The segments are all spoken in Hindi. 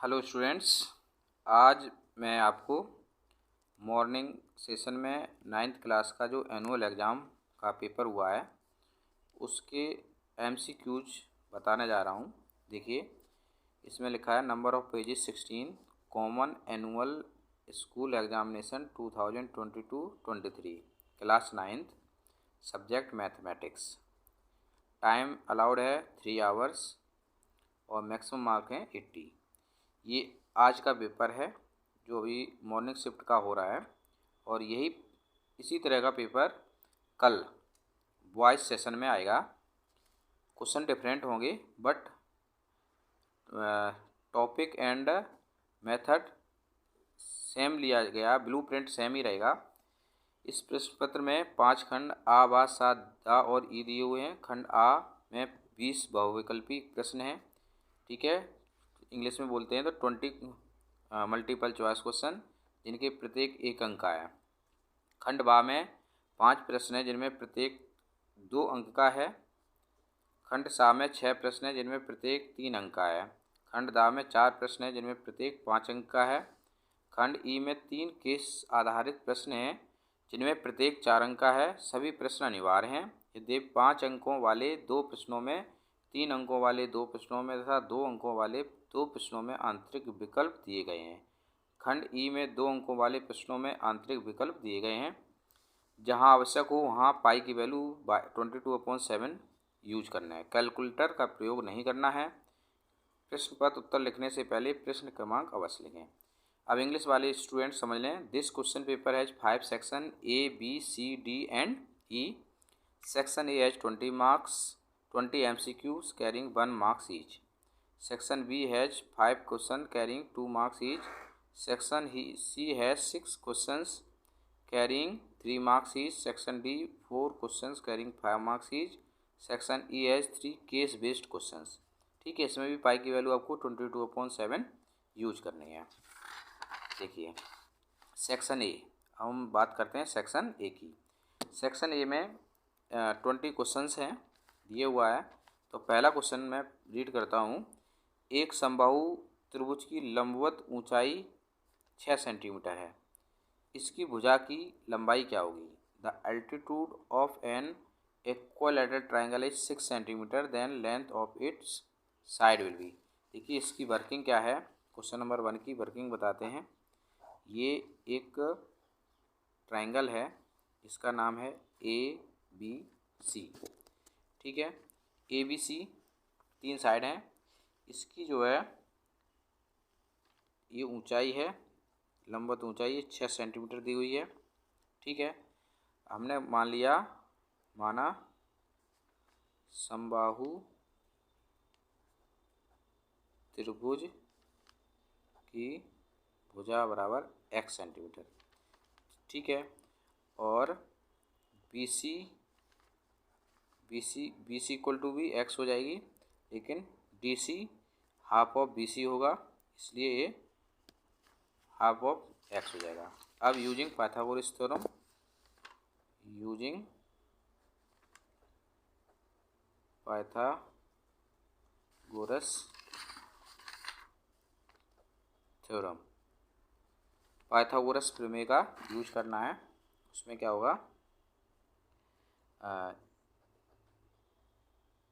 हेलो स्टूडेंट्स, आज मैं आपको मॉर्निंग सेशन में 9th क्लास का जो एनुअल एग्ज़ाम का पेपर हुआ है उसके एमसीक्यूज बताने जा रहा हूँ। देखिए, इसमें लिखा है number of pages 16, common annual school examination 2022-23, class 9th, subject mathematics. Time allowed है 3 आवर्स और मैक्सिमम मार्क हैं 80। ये आज का पेपर है जो अभी मॉर्निंग शिफ्ट का हो रहा है, और इसी तरह का पेपर कल बॉयज़ सेशन में आएगा। क्वेश्चन डिफरेंट होंगे but topic and method same लिया गया, ब्लूप्रिंट सेम ही रहेगा। इस प्रश्न पत्र में 5 खंड आ, बा, सा, दा और ई दिए हुए हैं। खंड आ में 20 बहुविकल्पी प्रश्न हैं, ठीक है। इंग्लिश में बोलते हैं तो 20 मल्टीपल चॉइस क्वेश्चन, जिनके प्रत्येक 1 अंक का है। खंड बा में 5 प्रश्न हैं जिनमें प्रत्येक 2 अंक का है। खंड सा में 6 प्रश्न हैं जिनमें प्रत्येक 3 अंक का है। खंड दा में 4 प्रश्न हैं जिनमें प्रत्येक 5 अंक का है। खंड ई में 3 केस आधारित प्रश्न हैं जिनमें प्रत्येक 4 अंक का है। सभी प्रश्न अनिवार्य हैं। यदि 5 अंकों वाले 2 प्रश्नों में, 3 अंकों वाले 2 प्रश्नों में तथा 2 अंकों वाले 2 प्रश्नों में आंतरिक विकल्प दिए गए हैं। खंड ई में 2 अंकों वाले प्रश्नों में आंतरिक विकल्प दिए गए हैं। जहां आवश्यक हो वहां पाई की वैल्यू 22/7 यूज करना है। कैलकुलेटर का प्रयोग नहीं करना है। प्रश्न पत्र उत्तर लिखने से पहले प्रश्न क्रमांक अवश्य लिखें। अब इंग्लिश वाले स्टूडेंट समझ लें। This question paper has 5 section A, B, C, D and E. Section A has 20 marks, 20 MCQs carrying 1 marks each. Section B has 5 questions carrying 2 marks each. Section C has 6 questions carrying 3 marks each. Section D 4 questions carrying 5 marks each. Section E has 3 case based questions. ठीक है, इसमें भी पाई की वैल्यू आपको 22/7 यूज करनी है। देखिए, सेक्शन ए, हम बात करते हैं सेक्शन ए की। सेक्शन ए में 20 क्वेश्चंस हैं, दिए हुआ है। तो पहला क्वेश्चन मैं रीड करता हूँ। एक समबाहु त्रिभुज की लंबवत ऊंचाई 6 सेंटीमीटर है। इसकी भुजा की लंबाई क्या होगी? The altitude of an equilateral triangle is 6 centimetre, then length of its side will be. देखिए, इसकी वर्किंग क्या है। क्वेश्चन नंबर 1 की वर्किंग बताते हैं। ये एक ट्राइंगल है, इसका नाम है ABC, ठीक है। ABC 3 साइड हैं। इसकी जो है ये ऊंचाई है, लंबवत ऊंचाई 6 सेंटीमीटर दी हुई है, ठीक है। हमने माना समबाहु त्रिभुज की भुजा बराबर x सेंटीमीटर, ठीक है। और BC इक्वल टू भी x हो जाएगी, लेकिन DC हाफ ऑफ BC होगा, इसलिए ये हाफ ऑफ x हो जाएगा। अब यूजिंग पाइथागोरस थ्योरम, पाइथागोरस प्रमेय का यूज करना है। उसमें क्या होगा,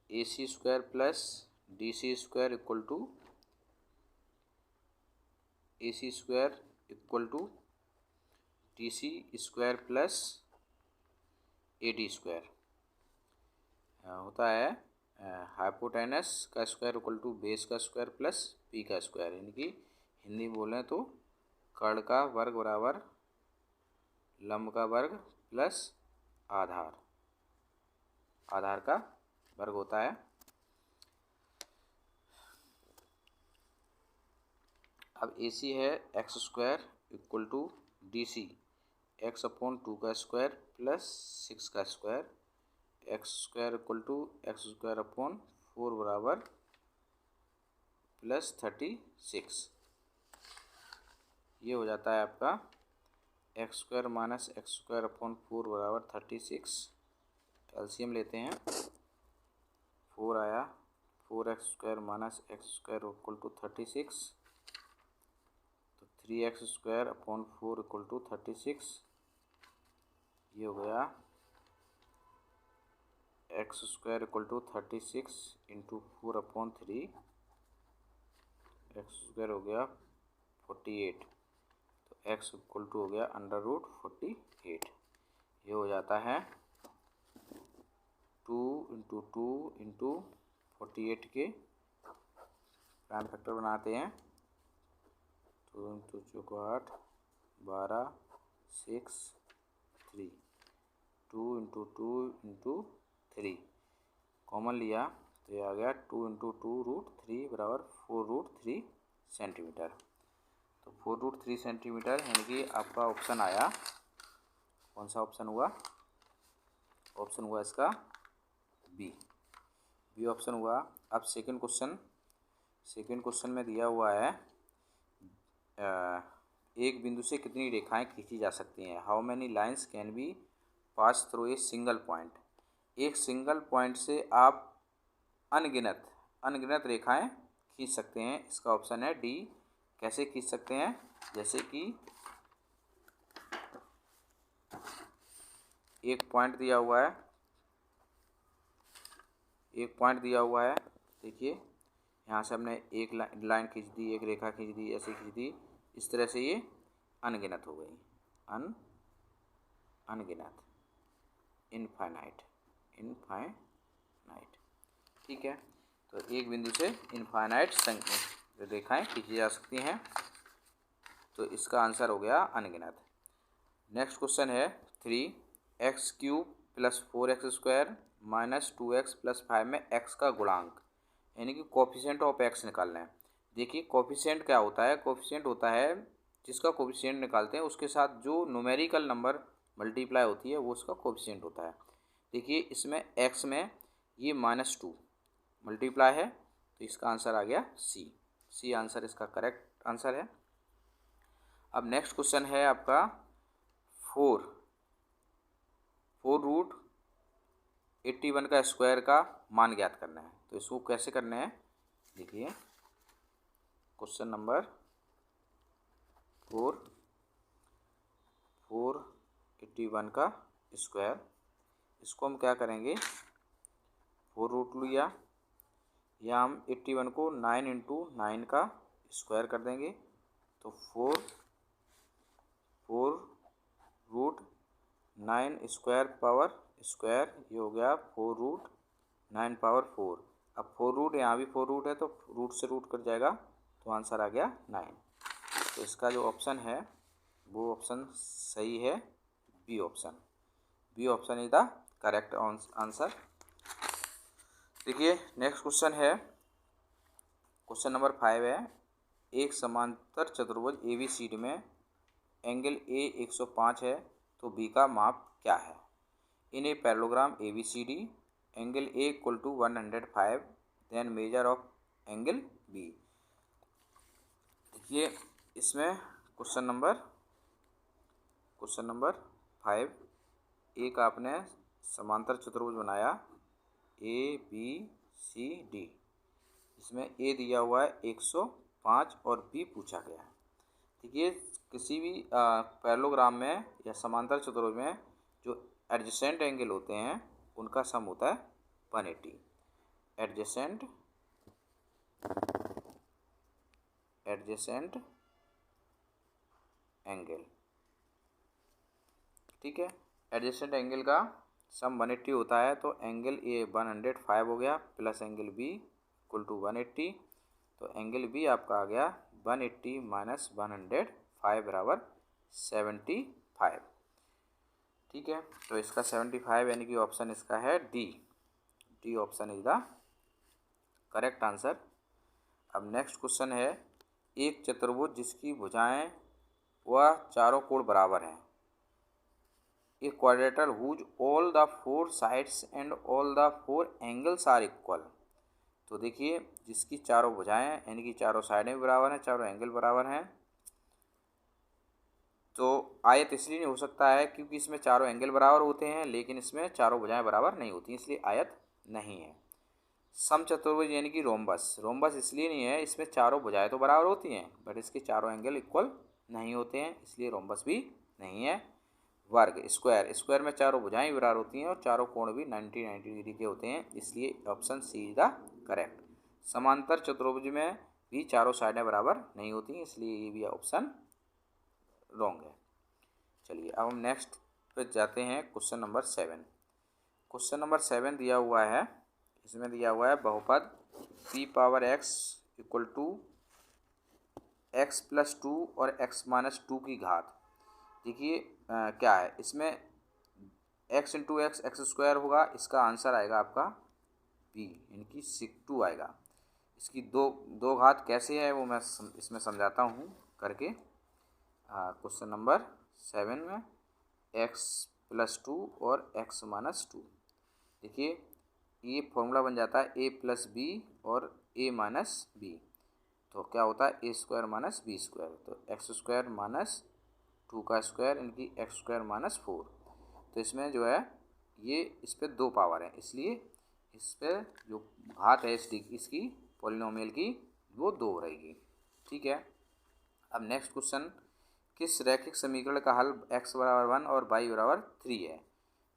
AC square plus DC square equal to AC square equal to DC square plus AD square होता है। हाइपोटेनस का स्क्वायर इक्वल टू बेस का स्क्वायर प्लस P का स्क्वायर, यानी कि हिंदी बोलें तो कर्ण का वर्ग बराबर लंब का वर्ग प्लस आधार का वर्ग होता है। अब AC है x square equal to DC x/2 का स्क्वायर प्लस 6 का square, x square equal to x²/4 बराबर प्लस 36। ये हो जाता है आपका x² माइनस x²/4 बराबर 36। एलसीएम लेते हैं, 4 आया, 4x² minus x² equal to 36, 3x² = 36। ये हो गया x² = 36 × 4/3, x² हो गया 48, तो x = हो गया √48। ये हो जाता है 2 × 2 × 48 के प्राइम फैक्टर बनाते हैं। 2 × 4 = 8, 12, 6, 3, 2 × 2 × 3 कॉमन लिया तो ये आ गया 2 × 2 √3 = 4√3 सेंटीमीटर। तो 4√3 सेंटीमीटर यानी कि आपका ऑप्शन आया, कौन सा ऑप्शन हुआ? ऑप्शन हुआ इसका बी ऑप्शन हुआ। अब सेकंड क्वेश्चन में दिया हुआ है एक बिंदु से कितनी रेखाएं खींची जा सकती हैं। How many lines can be pass through a single point. एक सिंगल पॉइंट से आप अनगिनत रेखाएं खींच सकते हैं। इसका ऑप्शन है डी। कैसे खींच सकते हैं? जैसे कि एक पॉइंट दिया हुआ है, देखिए यहाँ से हमने एक लाइन खींच दी, एक रेखा खींच दी, ऐसे खींच दी, इस तरह से ये अनगिनत हो गई, अनगिनत, इनफाइनाइट। ठीक है, तो एक बिंदु से इनफाइनाइट रेखाएं खींची जा सकती हैं। तो इसका आंसर हो गया अनगिनत। नेक्स्ट क्वेश्चन है 3x³ + 4x² - 2x + 5 में x का गुणांक यानी कि कोफिशिएंट ऑफ x निकालना है। देखिए कोफिशिएंट क्या होता है? कोफिशिएंट होता है जिसका कोफिशिएंट निकालते हैं उसके साथ जो न्यूमेरिकल नंबर मल्टीप्लाई होती है वो उसका कोफिशिएंट होता है। देखिए इसमें x में ये -2 मल्टीप्लाई है, तो इसका आंसर आ गया सी आंसर इसका करेक्ट आंसर है। अब नेक्स्ट क्वेश्चन है आपका 4√81 का स्क्वायर का मान ज्ञात करना है। तो इसको कैसे करना है? देखिए क्वेश्चन नंबर 481 का स्क्वायर, इसको हम क्या करेंगे, 4 लिया या हम 81 को 9 × 9 का स्क्वायर कर देंगे, तो 4√9² पावर स्क्वायर, ये हो गया 4√9 पावर 4। अब 4 यहाँ भी 4 है तो रूट से रूट कट जाएगा, तो आंसर आ गया 9। तो इसका जो ऑप्शन है वो ऑप्शन सही है, B option is the correct answer. देखिए नेक्स्ट क्वेश्चन है, क्वेश्चन नंबर 5 है। एक समांतर चतुर्भुज ABCD में एंगल A 105 है तो B का माप क्या है? In a parallelogram ABCD angle A = 105, then measure of angle B। देखिए इसमें क्वेश्चन नंबर 5, एक आपने समांतर चतुर्भुज बनाया ABCD, इसमें A दिया हुआ है 105 और B पूछा गया है। देखिए किसी भी पैरेललोग्राम में या समांतर चतुर्भुज में जो एडजेसेंट एंगल होते हैं उनका सम होता है 180। एडजेसेंट एंगल, ठीक है, एडजेसेंट एंगल का सम 180 होता है। तो एंगल A 105 हो गया प्लस एंगल B = 180, तो एंगल B आपका आ गया 180 - 105 = 75। ठीक है, तो इसका 75 यानी कि ऑप्शन इसका है D option is the correct answer. अब नेक्स्ट क्वेश्चन है, एक चतुर्भुज जिसकी भुजाएं व चारों कोण बराबर हैं, a quadrilateral whose all the 4 sides and all the 4 angles are equal. तो देखिए जिसकी चारों भुजाएं यानी कि चारों साइडें भी बराबर हैं, चारों एंगल बराबर हैं, तो आयत इसलिए नहीं हो सकता है क्योंकि इसमें चारों एंगल बराबर होते हैं लेकिन इसमें चारों भुजाएं बराबर नहीं होती, इसलिए आयत नहीं है। समचतुर्भुज यानी कि रोम्बस इसलिए नहीं है, इसमें चारों भुजाएं तो बराबर होती हैं बट इसके चारों एंगल इक्वल नहीं होते हैं, इसलिए रोम्बस भी नहीं है। वर्ग स्क्वायर, स्क्वायर में चारों भुजाएं बराबर होती हैं और चारों कोण भी 90 डिग्री के होते हैं, इसलिए option C is the correct. समांतर चतुर्भुज में भी चारों साइडें बराबर नहीं होती हैं, इसलिए ये भी ऑप्शन रॉन्ग है। चलिए अब हम नेक्स्ट पे जाते हैं, क्वेश्चन नंबर 7। क्वेश्चन नंबर 7 दिया हुआ है, इसमें दिया हुआ है बहुपद p power x equal to x plus 2 और x माइनस 2 की घात। देखिए क्या है इसमें, x into x x square होगा, इसका आंसर आएगा आपका b यानी कि 2 आएगा। इसकी दो घात कैसे है वो मैं इसमें समझाता हूँ करके। क्वेश्चन नंबर 7 में x प्लस 2 और x माइनस 2, देखिए ये फॉर्मूला बन जाता है a प्लस बी और a माइनस बी, तो क्या होता है a square minus B square, तो एक्स स्क्वायर माइनस 2 का स्क्वायर इनकी एक्स स्क्वायर माइनस 4। तो इसमें जो है ये इस पर 2 पावर है, इसलिए इस पर जो घात है इसकी पॉलिनोमियल की वो 2 रहेगी। ठीक है, अब नेक्स्ट क्वेश्चन, किस रैखिक समीकरण का हल x बराबर 1 और y बराबर 3 है?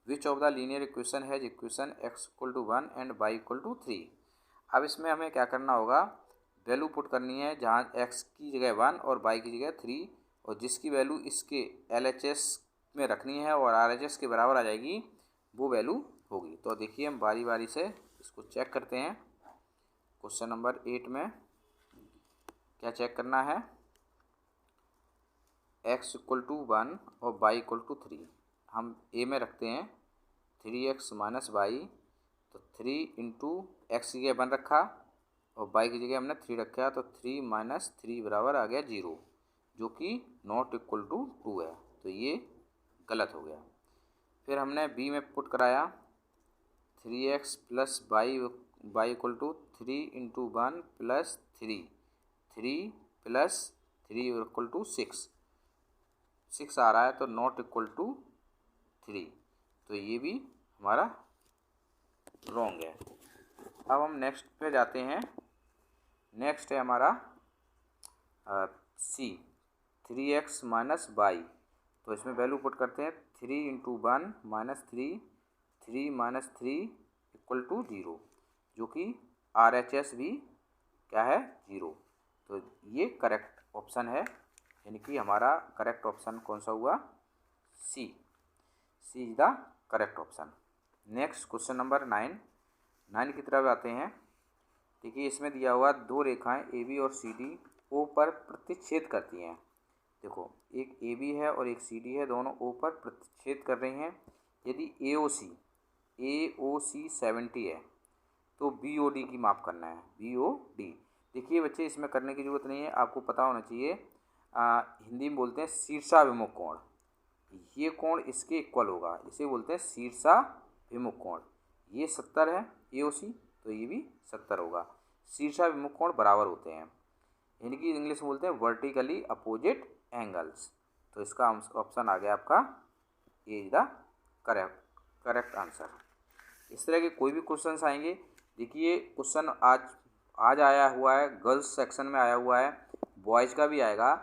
Which of the linear equation has equation x equal to 1 and y equal to 3? अब इसमें हमें क्या करना होगा, वैल्यू पुट करनी है, जहाँ x की जगह 1 और y की जगह 3, और जिसकी वैल्यू इसके LHS में रखनी है और RHS के बराबर आ जाएगी वो वैल्यू होगी। तो देखिए हम बारी बारी से इसको चेक करते हैं। क्वेश्चन नंबर 8 में क्या चेक करना है, x इक्वल टू 1 और y इक्वल टू 3, हम a में रखते हैं 3x माइनस वाई, तो 3 इंटू एक्स की जगह 1 रखा और y की जगह हमने 3 रखा, तो 3 माइनस 3 बराबर आ गया 0, जो कि नॉट इक्वल टू 2 है, तो ये गलत हो गया। फिर हमने b में पुट कराया 3x plus y equal to 3 into 1 plus 3 plus 3 equal to 6 आ रहा है, तो नॉट इक्वल टू 3, तो ये भी हमारा रॉन्ग है। अब हम नेक्स्ट पे जाते हैं, नेक्स्ट है हमारा सी 3x माइनस वाई, तो इसमें वैल्यू पुट करते हैं 3 into 1 minus 3 minus 3 equal to 0, जो कि RHS भी क्या है 0, तो ये करेक्ट ऑप्शन है, यानी कि हमारा करेक्ट ऑप्शन कौन सा हुआ, C is the correct option. Next question number 9 की तरफ आते हैं। देखिए इसमें दिया हुआ 2 रेखाएं AB और CD O पर प्रतिच्छेद करती हैं। देखो एक AB है और एक CD है, दोनों O पर प्रतिच्छेद कर रही हैं। यदि AOC 70 है तो BOD की माप करना है, BOD। देखिए बच्चे इसमें करने की ज़रूरत नहीं है, आपको पता होना चाहिए, हिंदी में बोलते हैं शीर्षाभिमुख कोण, ये कोण इसके इक्वल होगा, इसे बोलते हैं शीर्षाभिमुख कोण। ये 70 है AOC, तो ये भी 70 होगा। शीर्षाभिमुख कोण बराबर होते हैं, यानी कि इंग्लिश में बोलते हैं वर्टिकली अपोजिट एंगल्स, तो इसका ऑप्शन आ गया आपका ए इज द करेक्ट आंसर। इस तरह के कोई भी क्वेश्चंस आएंगे, देखिए क्वेश्चन आज आया हुआ है, गर्ल्स सेक्शन में आया हुआ है, बॉयज़ का भी आएगा,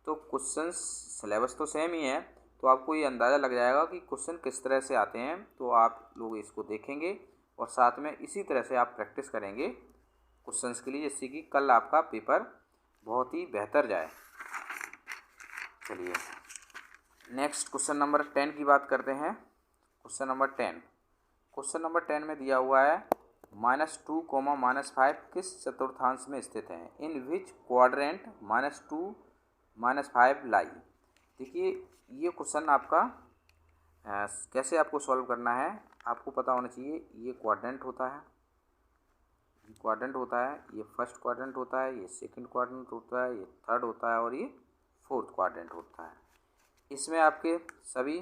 तो क्वेश्चंस सिलेबस तो सेम ही है, तो आपको ये अंदाज़ा लग जाएगा कि क्वेश्चन किस तरह से आते हैं, तो आप लोग इसको देखेंगे और साथ में इसी तरह से आप प्रैक्टिस करेंगे क्वेश्चंस के लिए, जिससे कि कल आपका पेपर बहुत ही बेहतर जाए। चलिए नेक्स्ट क्वेश्चन नंबर 10 की बात करते हैं। क्वेश्चन नंबर 10 में दिया हुआ है -2, -5 किस चतुर्थांश में स्थित हैं, इन विच क्वाड्रेंट -2 -5 लाई। देखिए ये क्वेश्चन आपका कैसे आपको सॉल्व करना है, आपको पता होना चाहिए, ये क्वाड्रेंट होता है, ये फर्स्ट क्वाड्रेंट होता है, ये सेकंड क्वाड्रेंट होता है, ये थर्ड होता है और ये फोर्थ क्वाड्रेंट होता है। इसमें आपके सभी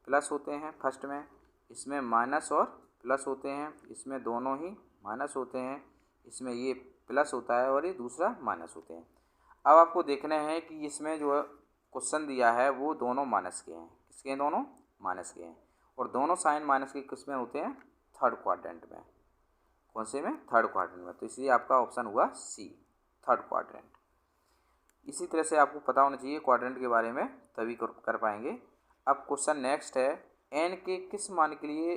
प्लस होते हैं फर्स्ट में, इसमें माइनस और प्लस होते हैं, इसमें दोनों ही माइनस होते हैं, इसमें ये प्लस होता है और ये दूसरा माइनस होते हैं। अब आपको देखना है कि इसमें जो क्वेश्चन दिया है वो दोनों माइनस के हैं, किसके दोनों माइनस के हैं, और दोनों साइन माइनस के किसमें होते हैं, थर्ड क्वाड्रेंट में। कौन से में, थर्ड क्वाड्रेंट में, तो इसलिए आपका ऑप्शन हुआ सी, थर्ड क्वाड्रेंट। इसी तरह से आपको पता होना चाहिए क्वाड्रेंट के बारे में, तभी कर पाएंगे। अब क्वेश्चन नेक्स्ट है, एन के किस मान के लिए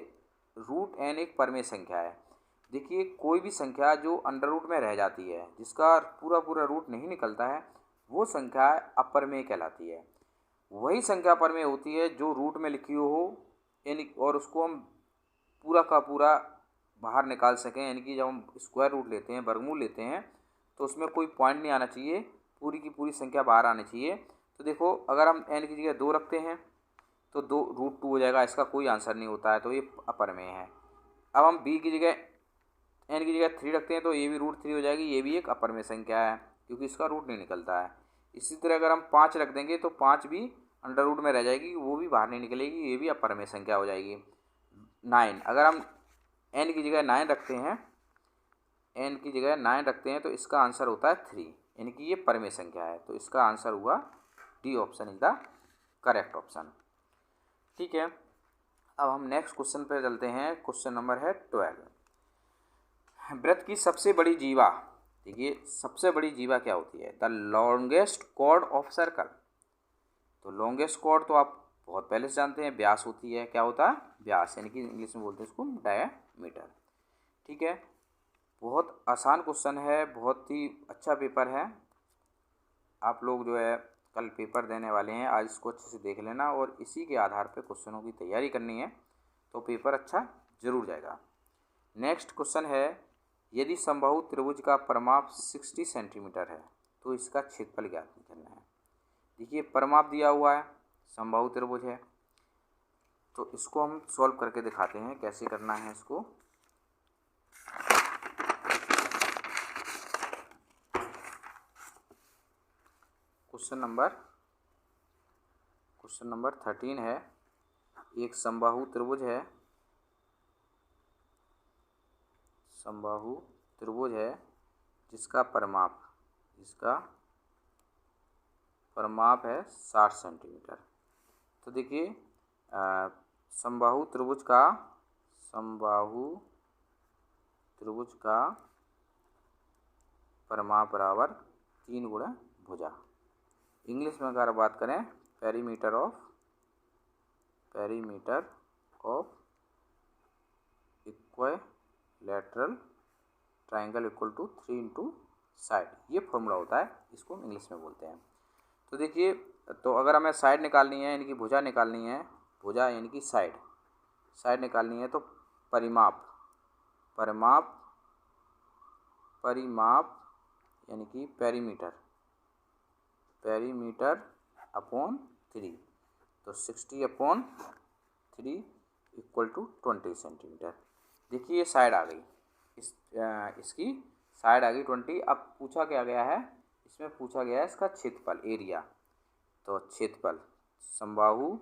रूट एन एक परमेय संख्या है। देखिए कोई भी संख्या जो अंडर रूट में रह जाती है, जिसका पूरा पूरा रूट नहीं निकलता है, वो संख्या अपरमेय कहलाती है। वही संख्या परमेय होती है जो रूट में लिखी हो यानी, और उसको हम पूरा का पूरा बाहर निकाल सकें, यानी कि जब हम स्क्वायर रूट लेते हैं, वर्गमूल लेते हैं, तो उसमें कोई पॉइंट नहीं आना चाहिए, पूरी की पूरी संख्या बाहर आनी चाहिए। तो देखो अगर हम एन की जगह 2 रखते हैं तो 2√2 हो जाएगा, इसका कोई आंसर नहीं होता है, तो ये अपरमेय है। अब हम बी की जगह एन की जगह 3 रखते हैं तो ये भी √3 हो जाएगी, ये भी एक अपरमेय संख्या है क्योंकि इसका रूट नहीं निकलता है। इसी तरह अगर हम 5 रख देंगे तो 5 भी अंडर रूट में रह जाएगी, वो भी बाहर नहीं निकलेगी, ये भी अपरमेय संख्या हो जाएगी। 9, अगर हम एन की जगह 9 रखते हैं, एन की जगह 9 रखते हैं तो इसका आंसर होता है 3, यानी कि ये परमेय संख्या है, तो इसका आंसर हुआ D option is the correct option. ठीक है, अब हम नेक्स्ट क्वेश्चन पे चलते हैं। क्वेश्चन नंबर है 12। वृत्त की सबसे बड़ी जीवा, देखिए सबसे बड़ी जीवा क्या होती है, the longest chord of circle. तो लॉन्गेस्ट कॉर्ड तो आप बहुत पहले से जानते हैं, व्यास होती है। क्या होता है, व्यास, यानी कि इंग्लिश में बोलते हैं इसको डायमीटर। ठीक है, बहुत आसान क्वेश्चन है, बहुत ही अच्छा पेपर है। आप लोग जो है कल पेपर देने वाले हैं, आज इसको अच्छे से देख लेना और इसी के आधार पे क्वेश्चनों की तैयारी करनी है, तो पेपर अच्छा जरूर जाएगा। नेक्स्ट क्वेश्चन है, यदि समबाहु त्रिभुज का परिमाप 60 सेंटीमीटर है तो इसका क्षेत्रफल ज्ञात करना है। देखिए परिमाप दिया हुआ है, समबाहु त्रिभुज है, तो इसको हम सॉल्व करके दिखाते हैं कैसे करना है इसको। क्वेश्चन नंबर 13 है, एक समबाहु त्रिभुज है, जिसका परिमाप है 60 सेंटीमीटर। तो देखिए समबाहु त्रिभुज का परिमाप बराबर 3 गुणा भुजा। इंग्लिश में अगर बात करें, perimeter of equilateral triangle equal to 3 into side, ये फॉर्मूला होता है, इसको इंग्लिश में बोलते हैं। तो देखिए, तो अगर हमें साइड निकालनी है यानी कि भुजा निकालनी है, भुजा यानी कि साइड निकालनी है, तो परिमाप यानी कि पेरीमीटर अपॉन 3, तो 60/3 इक्वल टू 20 सेंटीमीटर। देखिए ये साइड आ गई, इसकी साइड आ गई 20। अब पूछा क्या गया है, इसमें पूछा गया है इसका क्षेत्रफल, एरिया। तो क्षेत्रफल समबाहु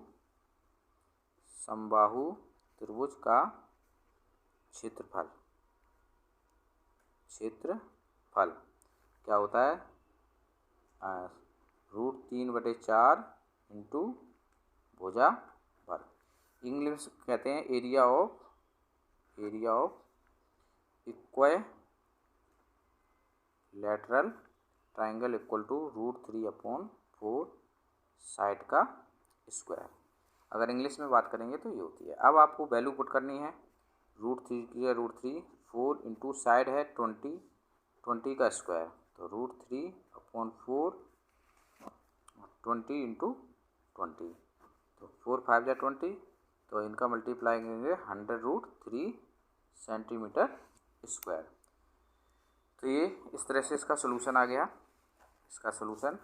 त्रिभुज का क्षेत्रफल क्या होता है, √3/4 इंटू भुजा वर्ग। इंग्लिश कहते हैं area of equilateral triangle equal to √3/4 side का स्क्वायर। अगर इंग्लिश में बात करेंगे तो ये होती है। अब आपको वैल्यू पुट करनी है, √3 की √3, 4 इंटू साइड है 20 का स्क्वायर, तो √3/4 20 इंटू 20, तो 4 5 जा 20, तो इनका मल्टीप्लाई करेंगे 100√3 सेंटीमीटर स्क्वायर। तो ये इस तरह से इसका सलूशन आ गया। इसका सलूशन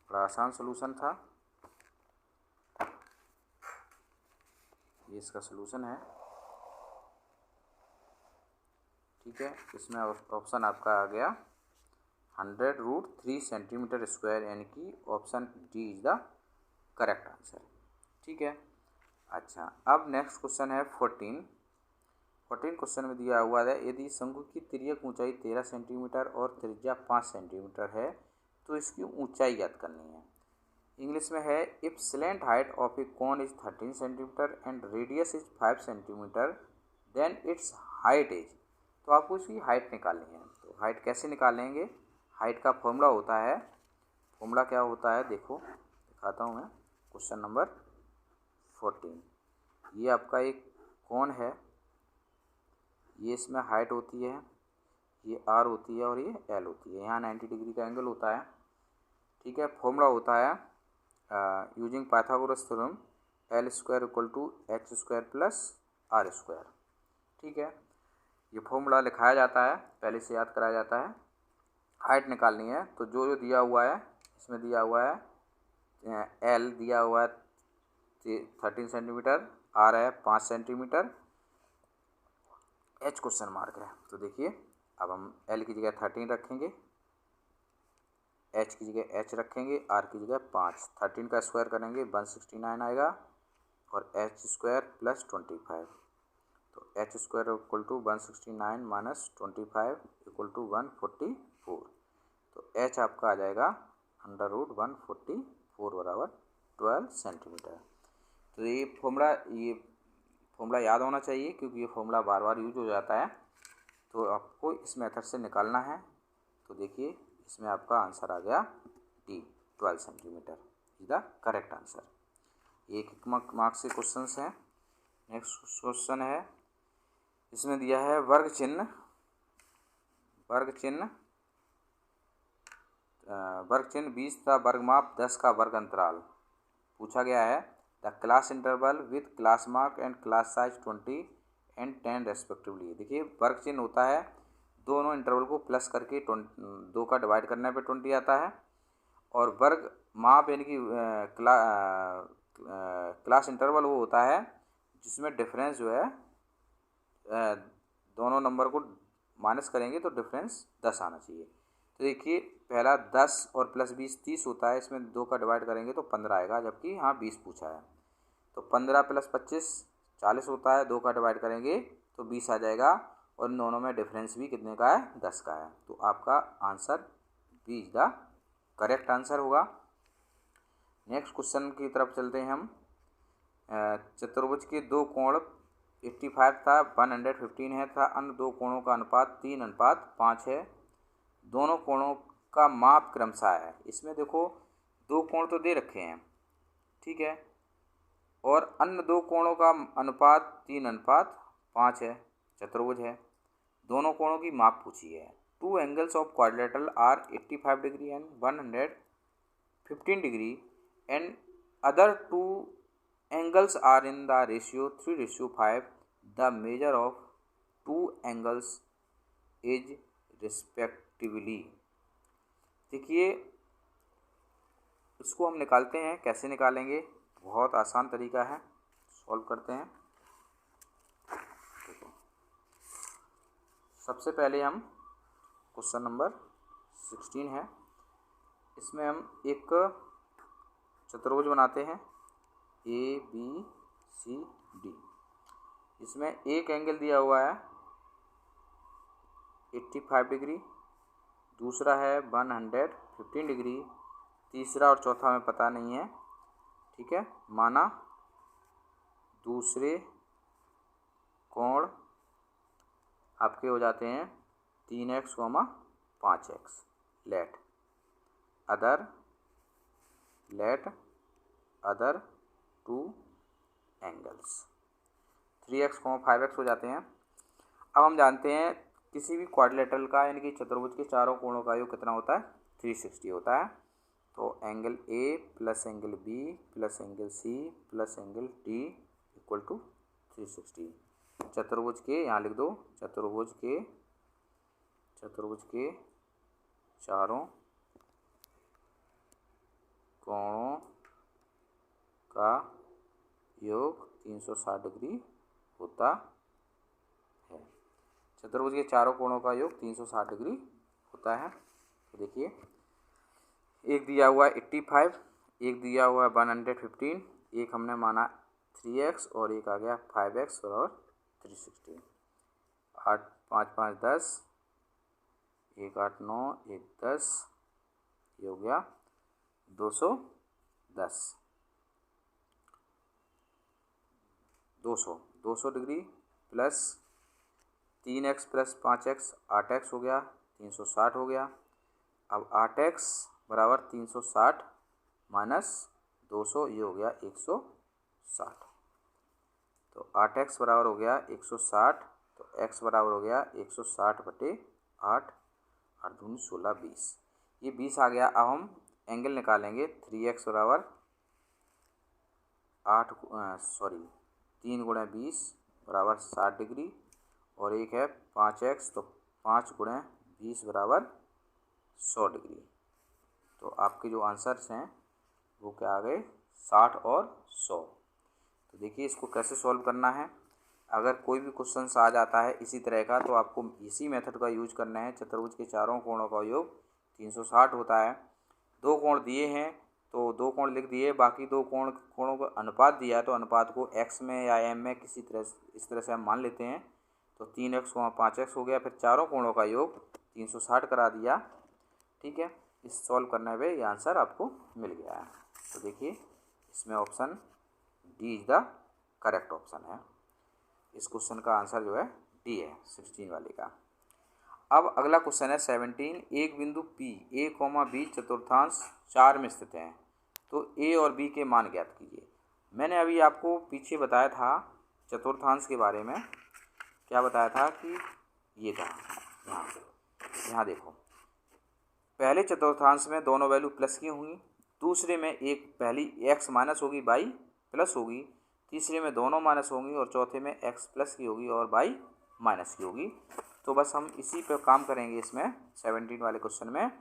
बड़ा आसान सलूशन था, ये इसका सलूशन है। ठीक है, इसमें ऑप्शन आपका आ गया 100√3 सेंटीमीटर स्क्वायर, यानी कि option D is the correct answer. ठीक है, अच्छा अब नेक्स्ट क्वेश्चन है 14 क्वेश्चन में दिया हुआ है, यदि शंकु की तिर्यक ऊंचाई 13 सेंटीमीटर और त्रिज्या 5 सेंटीमीटर है तो इसकी ऊंचाई ज्ञात करनी है। इंग्लिश में है, if slant height of a cone is 13 centimetre and radius is 5 centimetre then its height is. तो आपको इसकी हाइट निकालनी है। तो हाइट कैसे निकालेंगे, हाइट का फॉर्मूला होता है फॉर्मूला क्या होता है देखो, दिखाता हूँ मैं। Question number 14। ये आपका एक कोण है, ये इसमें हाइट होती है, ये आर होती है और ये एल होती है। यहाँ 90 डिग्री का एंगल होता है। ठीक है, फॉर्मूला होता है using Pythagoras theorem L square equal to H square plus R square. ठीक है, ये फॉर्मूला लिखाया जाता है, पहले से याद कराया जाता है। हाइट निकालनी है तो जो जो दिया हुआ है, इसमें दिया हुआ है एल दिया हुआ है 13 सेंटीमीटर, आर है 5 सेंटीमीटर, एच क्वेश्चन मार्क है। तो देखिए अब हम एल की जगह 13 रखेंगे, एच की जगह एच रखेंगे, आर की जगह 5। 13 का स्क्वायर करेंगे 169 आएगा और एच स्क्वायर प्लस 25। तो H square equal to 169 minus 25 equal to 144। तो एच आपका आ जाएगा √144 बराबर 12 सेंटीमीटर। तो ये फॉर्मूला याद होना चाहिए, क्योंकि ये फॉर्मूला बार बार यूज हो जाता है। तो आपको इस मेथड से निकालना है। तो देखिए इसमें आपका आंसर आ गया D, 12 centimetre is the correct answer. एक मार्क्स के क्वेश्चन हैं। नेक्स्ट क्वेश्चन है, इसमें दिया है वर्ग चिन्ह वर्ग चिन्ह 20 का वर्ग माप 10 का वर्ग अंतराल। पूछा गया है the class interval with class mark and class size 20 and 10 respectively. देखिए वर्ग चिन्ह होता है, दोनों इंटरवल को प्लस करके 2 का डिवाइड करने पे 20 आता है। और वर्ग माप यानी कि क्लास इंटरवल वो होता है जिसमें डिफरेंस जो है दोनों नंबर को माइनस करेंगे तो डिफरेंस 10 आना चाहिए। तो देखिए पहला 10 और प्लस 20 30 होता है, इसमें 2 का डिवाइड करेंगे तो 15 आएगा, जबकि यहाँ 20 पूछा है। तो 15 प्लस 25 40 होता है, 2 का डिवाइड करेंगे तो 20 आ जाएगा, और इन दोनों में डिफरेंस भी कितने का है, 10 का है। तो आपका answer B is the correct answer होगा। नेक्स्ट क्वेश्चन की तरफ चलते हैं हम। चतुर्भुज के दो कोण 85 था, 115 है था, अन्य दो कोणों का अनुपात 3:5 है। दोनों कोणों का माप क्रमशः है। इसमें देखो दो कोण तो दे रखे हैं, ठीक है, और अन्य दो कोणों का अनुपात 3:5 है, चतुर्भुज है। दोनों कोणों की माप पूछी है। Two angles of quadrilateral are 85 degree and 115 degree and other two angles are in the ratio 3:5. The measure of two angles is respectively. देखिए इसको हम निकालते हैं, कैसे निकालेंगे, बहुत आसान तरीका है, सॉल्व करते हैं। देखो सबसे पहले हम क्वेश्चन नंबर 16 है, इसमें हम एक चतुर्भुज बनाते हैं ABCD। इसमें एक एंगल दिया हुआ है 85 डिग्री, दूसरा है 115 डिग्री, तीसरा और चौथा हमें पता नहीं है, ठीक है। माना दूसरे कोण आपके हो जाते हैं 3x, 5x। Let other two angles 3x, 5x हो जाते हैं। अब हम जानते हैं किसी भी क्वाड्रिलेटरल का यानी कि चतुर्भुज के चारों कोणों का योग कितना होता है, 360 होता है। तो angle A plus angle B plus angle C plus angle D equal to 360। चतुर्भुज के यहाँ लिख दो, चतुर्भुज के चारों कोणों का योग 360 डिग्री होता है। चतुर्भुज के चारों कोणों का योग 360 डिग्री होता है। तो देखिए एक दिया हुआ है 85, एक दिया हुआ है 115, एक हमने माना 3x और एक आ गया 5x और 360। 8 5 5 10, 1 8 9, 1 10, ये हो गया 210। 200 degree plus 3x plus 5x 8x हो गया, 360 हो गया। अब 8x बराबर 360 माइनस 200, ये हो गया 160। तो 8x बराबर हो गया 160, तो x बराबर हो गया 160/8, 8 दूनी 16, 20, ये 20 आ गया। अब हम एंगल निकालेंगे। 3x बराबर 3 गुणे 20 बराबर 60 डिग्री, और एक है 5x, तो 5 गुणे 20 बराबर 100 डिग्री। तो आपके जो आंसर्स हैं वो क्या आ गए, 60 और 100। तो देखिए इसको कैसे सॉल्व करना है। अगर कोई भी क्वेश्चन आ जाता है इसी तरह का, तो आपको इसी मेथड का यूज करना है। चतुर्भुज के चारों कोणों का योग 360 होता है। दो कोण दिए हैं तो दो कोण लिख दिए, बाकी दो कोणों का अनुपात दिया है तो अनुपात को x में या m में किसी तरह इस तरह से हम मान लेते हैं। तो 3x 5x हो गया, फिर चारों कोणों का योग 360 करा दिया। ठीक है, इस सॉल्व करने पे ये आंसर आपको मिल गया है। तो देखिए इसमें option D is the correct option है। इस क्वेश्चन का आंसर जो है डी है, 16 वाले का। अब अगला क्वेश्चन है 17। एक बिंदु P A, B चतुर्थांश 4 में स्थित है, तो A और B के मान ज्ञात कीजिए। मैंने अभी आपको पीछे बताया था चतुर्थांश के बारे में। क्या बताया था कि ये था, यहाँ देखो, पहले चतुर्थांश में दोनों वैल्यू प्लस की होंगी, दूसरे में एक पहली x माइनस होगी, y प्लस होगी, तीसरे में दोनों माइनस होंगी, और चौथे में x प्लस की होगी और y माइनस की होगी। तो बस हम इसी पे काम करेंगे। इसमें 17 वाले क्वेश्चन में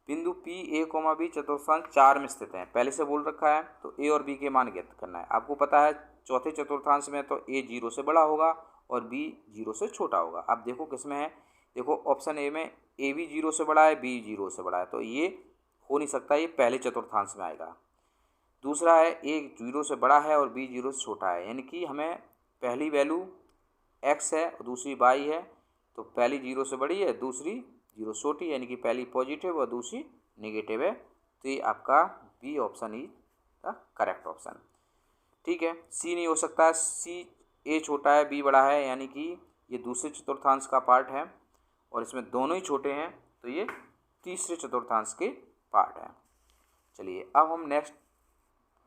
बिंदु P A, B चतुर्थांश 4 में स्थित है, पहले से बोल रखा है, तो A और B के मान ज्ञात करना है। आपको पता है चौथे चतुर्थांश में तो A 0 से बड़ा होगा और B 0 से छोटा होगा। अब देखो किस में है, देखो ऑप्शन ए में A भी 0 से बड़ा है, B 0 से बड़ा है, तो ये हो नहीं सकता, ये पहले चतुर्थांश में आएगा। दूसरा है A 0 से बड़ा है और B 0 से छोटा है, यानी कि हमें पहली वैल्यू x है और दूसरी y है, तो पहली 0 से बड़ी है, दूसरी 0 से छोटी, यानी कि पहली पॉजिटिव और दूसरी नेगेटिव है। तो ये आपका B option is the correct option. ठीक है, सी नहीं हो सकता, सी A छोटा है B बड़ा है, यानी कि ये दूसरे चतुर्थांश का पार्ट है और इसमें दोनों ही छोटे हैं, तो ये तीसरे चतुर्थांश के पार्ट है। चलिए अब हम नेक्स्ट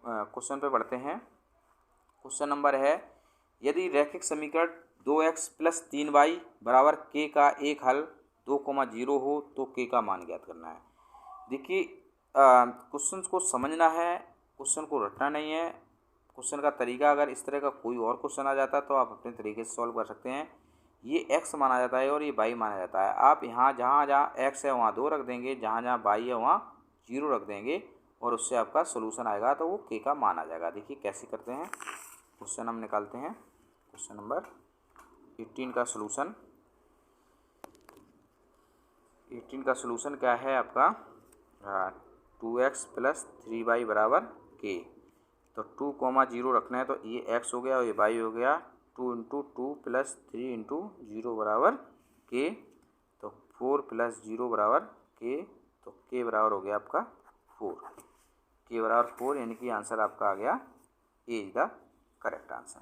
क्वेश्चन पे बढ़ते हैं। क्वेश्चन नंबर है, यदि रैखिक समीकरण 2x + 3y बराबर k का एक हल 2,0 हो तो k का मान ज्ञात करना है। देखिए क्वेश्चन को समझना है, क्वेश्चन को रटना नहीं है। क्वेश्चन का तरीका, अगर इस तरह का कोई और क्वेश्चन आ जाता है तो आप अपने तरीके से सॉल्व कर सकते हैं। ये x माना जाता है और ये y माना जाता है। आप यहाँ जहाँ जहाँ x है वहाँ 2 रख देंगे, जहाँ जहाँ y है वहाँ 0 रख देंगे, और उससे आपका सोल्यूशन आएगा तो वो k का मान आ जाएगा। देखिए कैसे करते हैं, क्वेश्चन हम निकालते हैं। क्वेश्चन नंबर 18 का सोल्यूशन। 18 का सोल्यूशन क्या है आपका, 2x + 3y बराबर k। तो 2,0 रखना है, तो ये x हो गया और ये y हो गया। 2 × 2 + 3 × 0 बराबर k, तो 4 + 0 बराबर k, तो k बराबर हो गया आपका 4। k बराबर 4, यानी कि आंसर आपका आ गया ए इज द करेक्ट आंसर।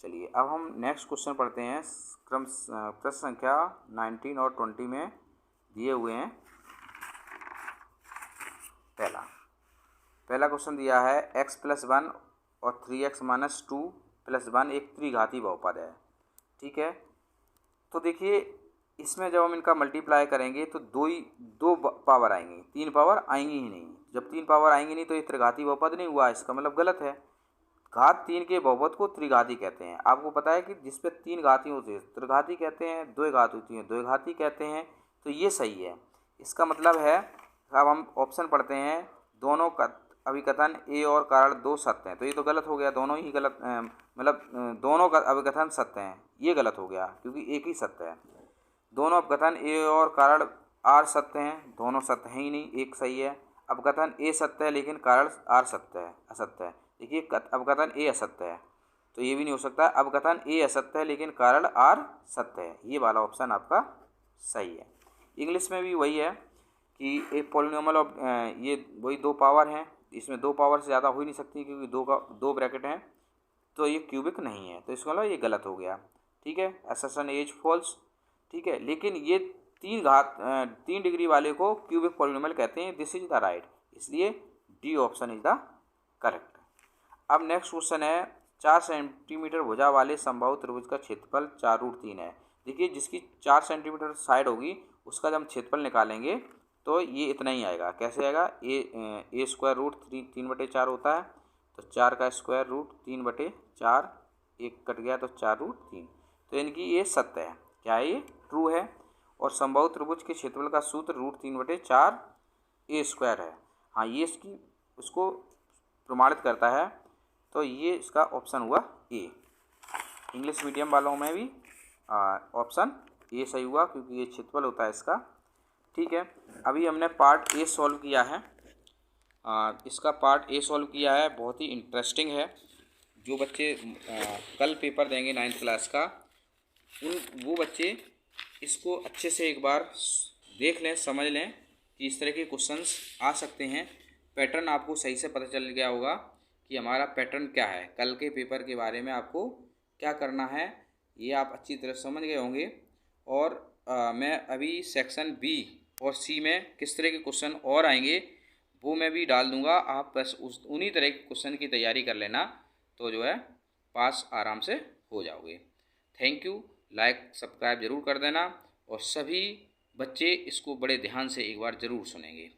चलिए अब हम नेक्स्ट क्वेश्चन पढ़ते हैं। प्रश्न संख्या 19 और 20 में दिए हुए हैं। पहला क्वेश्चन दिया है x + 1 और 3x - 2 + 1 एक त्रिघाती बहुपद है। ठीक है, तो देखिए इसमें जब हम इनका मल्टीप्लाई करेंगे तो दो पावर आएंगी, 3 पावर आएंगी ही नहीं। जब 3 पावर आएंगी नहीं तो ये त्रिघाती बहुपद नहीं हुआ, इसका मतलब गलत है। घात 3 के बहुपद को त्रिघाती कहते हैं। आपको पता है कि जिस पे 3 घाती होती है त्रिघाती कहते हैं, 2 घात होती है द्विघाती कहते हैं, तो ये सही है। इसका मतलब है, अब हम ऑप्शन पढ़ते हैं, दोनों का अभिकथन ए और कारण 2 सत्य हैं, तो ये तो गलत हो गया, दोनों ही गलत, मतलब दोनों का अभिकथन सत्य हैं, ये गलत हो गया क्योंकि एक ही सत्य है। दोनों अपकथन ए और कारण आर सत्य हैं, दोनों सत्य हैं ही नहीं, एक सही है। अपकथन ए सत्य है लेकिन कारण आर सत्य है, असत्य है। देखिए अपकथन ए असत्य है, तो ये भी नहीं हो सकता। अपकथन ए असत्य है लेकिन कारण आर सत्य है, ये वाला ऑप्शन आपका सही है। इंग्लिश में भी वही है कि एक पॉलिनोमियल ऑफ, ये वही 2 पावर हैं, इसमें 2 पावर से ज़्यादा हो ही नहीं सकती क्योंकि 2 ब्रैकेट हैं, तो ये क्यूबिक नहीं है, तो इसका मतलब ये गलत हो गया। ठीक है, असर्शन इज फॉल्स। ठीक है, लेकिन ये 3 डिग्री वाले को क्यूबिक पॉलिनोमियल कहते हैं। दिस इज द राइट, इसलिए D option is the correct. अब नेक्स्ट क्वेश्चन है 4 सेंटीमीटर भुजा वाले समबाहु त्रिभुज का क्षेत्रफल 4√3 है। देखिए जिसकी 4 सेंटीमीटर साइड होगी उसका जब हम क्षेत्रफल निकालेंगे तो ये इतना ही आएगा। कैसे आएगा, ए स्क्वायर रूट 3/4 होता है, तो 4 का स्क्वायर रूट 3/4, एक कट गया तो 4√3, तो इनकी ये सत्य है। क्या है, ये ट्रू है। और समबाहु त्रिभुज के क्षेत्रफल का सूत्र √3/4 ए स्क्वायर है। हाँ, ये उसको प्रमाणित करता है, तो ये इसका ऑप्शन हुआ ए। इंग्लिश मीडियम वालों में भी ऑप्शन ए सही हुआ, क्योंकि ये क्षेत्रफल होता है इसका। ठीक है, अभी हमने पार्ट ए सॉल्व किया है। इसका पार्ट ए सॉल्व किया है, बहुत ही इंटरेस्टिंग है। जो बच्चे कल पेपर देंगे 9th क्लास का, वो बच्चे इसको अच्छे से एक बार देख लें, समझ लें कि इस तरह के क्वेश्चंस आ सकते हैं। पैटर्न आपको सही से पता चल गया होगा कि हमारा पैटर्न क्या है। कल के पेपर के बारे में आपको क्या करना है ये आप अच्छी तरह समझ गए होंगे। और मैं अभी सेक्शन बी और सी में किस तरह के क्वेश्चन और आएंगे वो मैं भी डाल दूंगा। आप बस उन्हीं तरह के क्वेश्चन की तैयारी कर लेना, तो जो है पास आराम से हो जाओगे। Thank you. लाइक सब्सक्राइब ज़रूर कर देना, और सभी बच्चे इसको बड़े ध्यान से एक बार ज़रूर सुनेंगे।